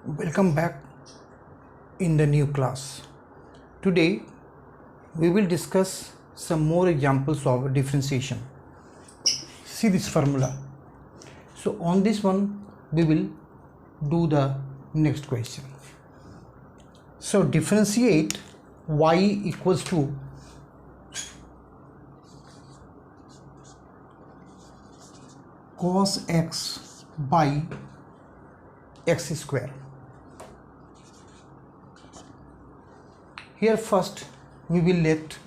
Welcome back in the new class. Today we will discuss some more examples of differentiation. See this formula. So on this one we will do the next question. So differentiate y equals to cos x by x square. Here first we will let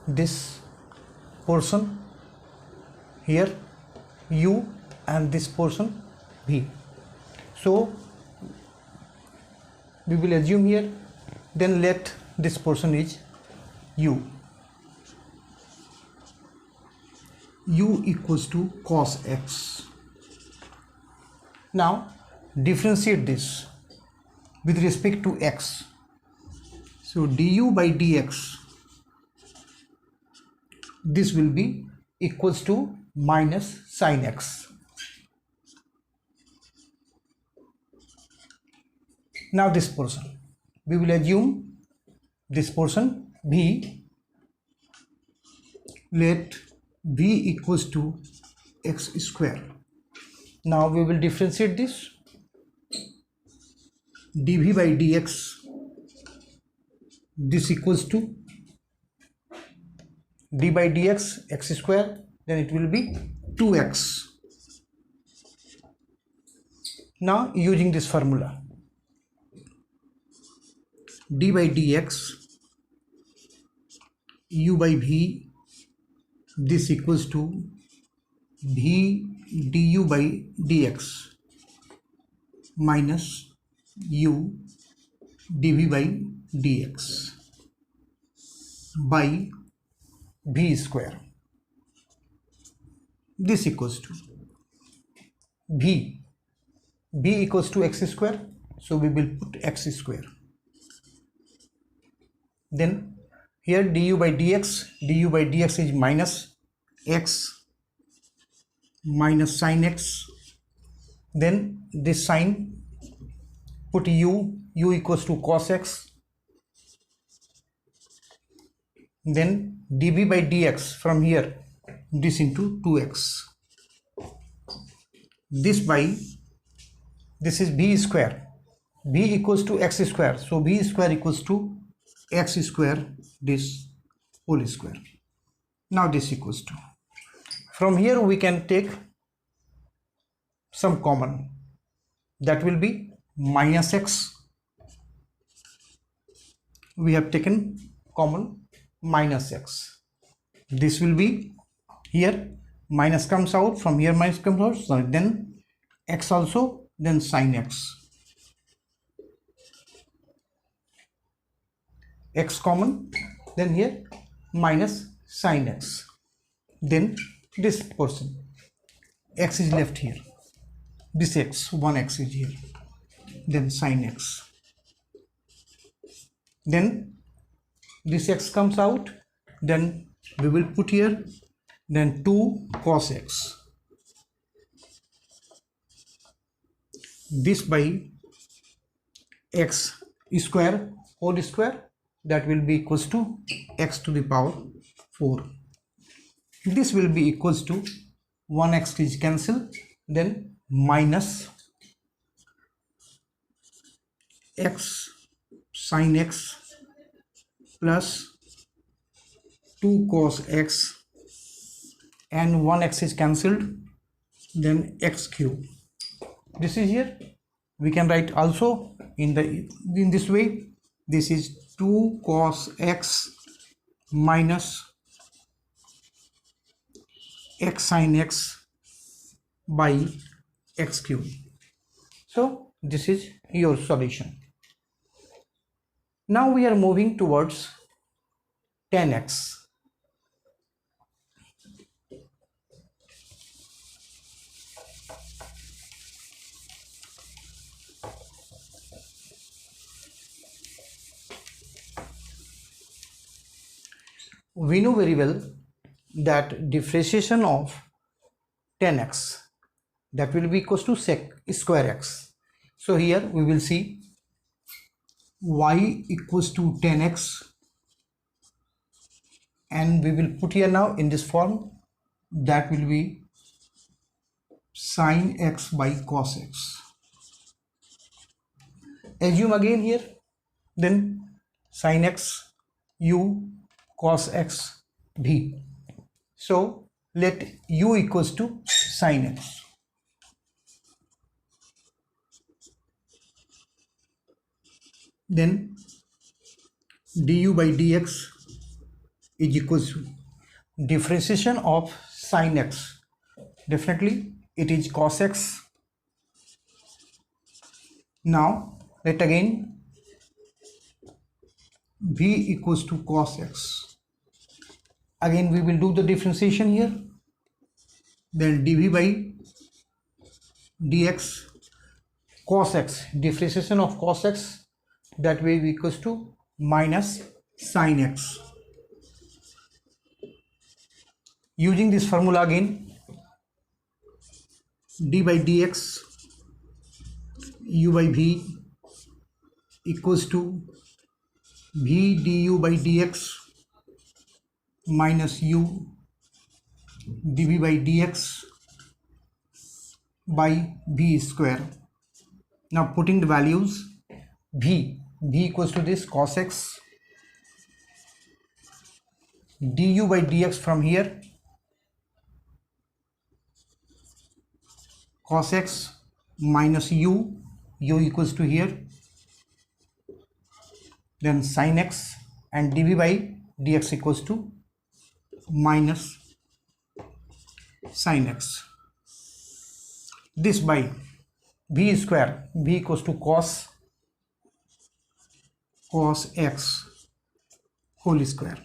this portion here u and this portion v. So we will assume here, then let this portion is u. U equals to cos x. Now differentiate this with respect to x. So du by dx, this will be equals to minus sin x. Now this portion, we will assume this portion v, let v equals to x square. Now we will differentiate this dv by dx, this equals to d by dx x square, then it will be 2x. Now using this formula, d by dx u by v, this equals to v du by dx minus u dv by dx by v square. This equals to v equals to x square, so we will put x square. Then here du by dx is minus x minus sin x. Then this sign, put u equals to cos x. Then dv by dx, from here this into 2x. This by, this is v square, v equals to x square, so v square equals to x square, this whole square. Now this equals to, from here we can take some common, that will be minus x. We have taken common minus x. This will be, here minus comes out, from here minus comes out, so then x also, then sin x. X common, then here minus sin x. Then this portion, x is left here, this x, 1x is here, then sin x. Then this x comes out, then we will put here, then 2 cos x. This by x square whole square, that will be equals to x to the power 4. This will be equals to 1x is cancelled, then minus x sin x plus 2 cos x, and 1x is cancelled, then x cube. This is here, we can write also in this way. This is 2 cos x minus x sin x by x cube. So this is your solution. Now we are moving towards tan x. We know very well that differentiation of tan x, that will be equals to sec square x. So here we will see y equals to 10x, and we will put here now in this form, that will be sin x by cos x. Assume again here, then sin x u cos x v. So let u equals to sin x. Then du by dx is equals to differentiation of sin x. Definitely it is cos x. Now let again v equals to cos x. Again we will do the differentiation here. Then dv by dx cos x, differentiation of cos x, that way equals to minus sin x. Using this formula again, d by dx u by v equals to v du by dx minus u dv by dx by v square. Now putting the values, v equals to this cos x, du by dx from here, cos x minus u equals to here, then sin x, and dv by dx equals to minus sin x. This by v square, v equals to cos x whole square.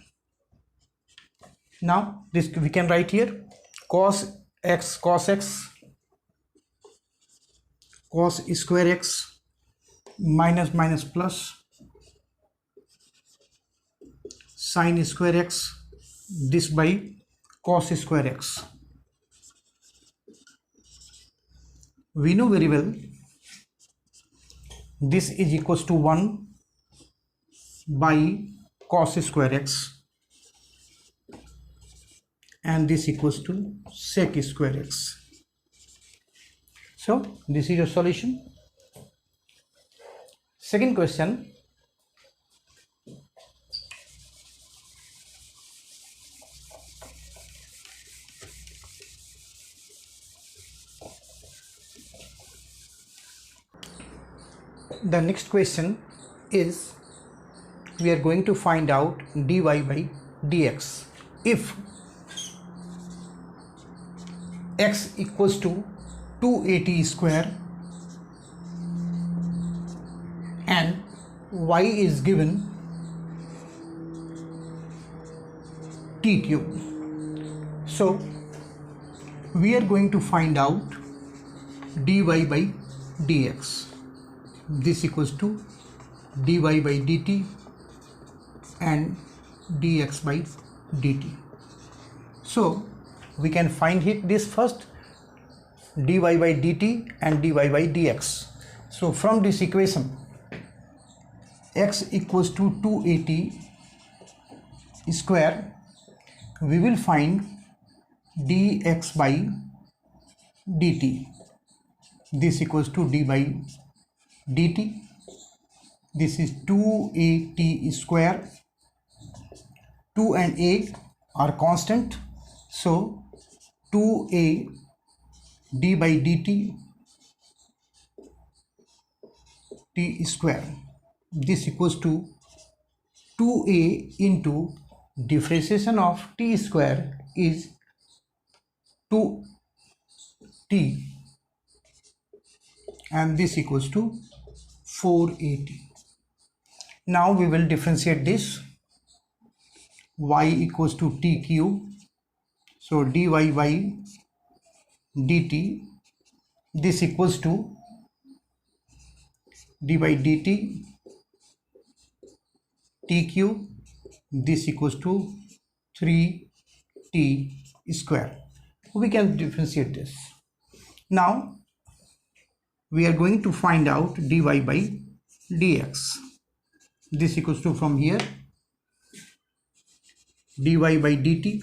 Now this we can write here, cos square x minus minus plus sin square x, this by cos square x. We know very well this is equals to 1 by cos square x, and this equals to sec square x. So this is your solution. Second question, the next question is, we are going to find out dy by dx. If x equals to 2at square and y is given t cube, so we are going to find out dy by dx. This equals to dy by dt and dx by dt. So we can find this first, dy by dt and dy by dx. So from this equation, x equals to 2at square, we will find dx by dt. This equals to d by dt. This is 2at square. 2 and a are constant, so 2a d by dt t square. This equals to 2a into differentiation of t square is 2t, and this equals to 4at. Now we will differentiate this. Y equals to t cube, so dy by dt, this equals to d by dt t cube, this equals to 3t square. We can differentiate this. Now we are going to find out dy by dx. This equals to, from here, dy by dt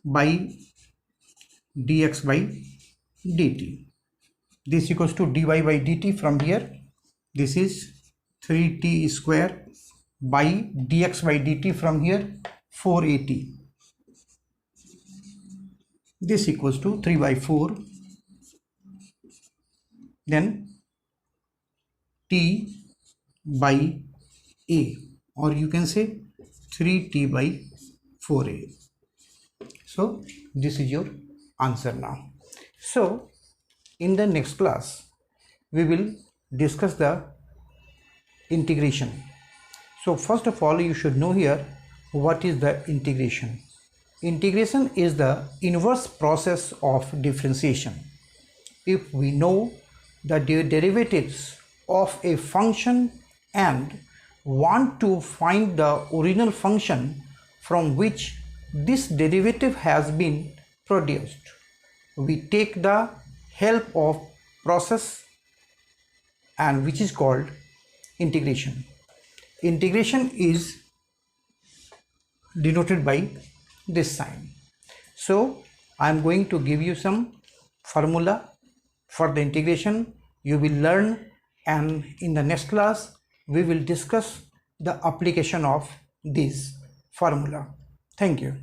by dx by dt. This equals to dy by dt from here. This is 3t square by dx by dt from here, 4at. This equals to 3 by 4. Then t by a, or you can say 3t by 4a. So this is your answer now. So in the next class we will discuss the integration. So first of all, you should know here what is the integration. Integration is the inverse process of differentiation. If we know the derivatives of a function and want to find the original function from which this derivative has been produced, we take the help of process, and which is called integration. Integration is denoted by this sign. So I am going to give you some formula for the integration. You will learn, and in the next class we will discuss the application of this formula. Thank you.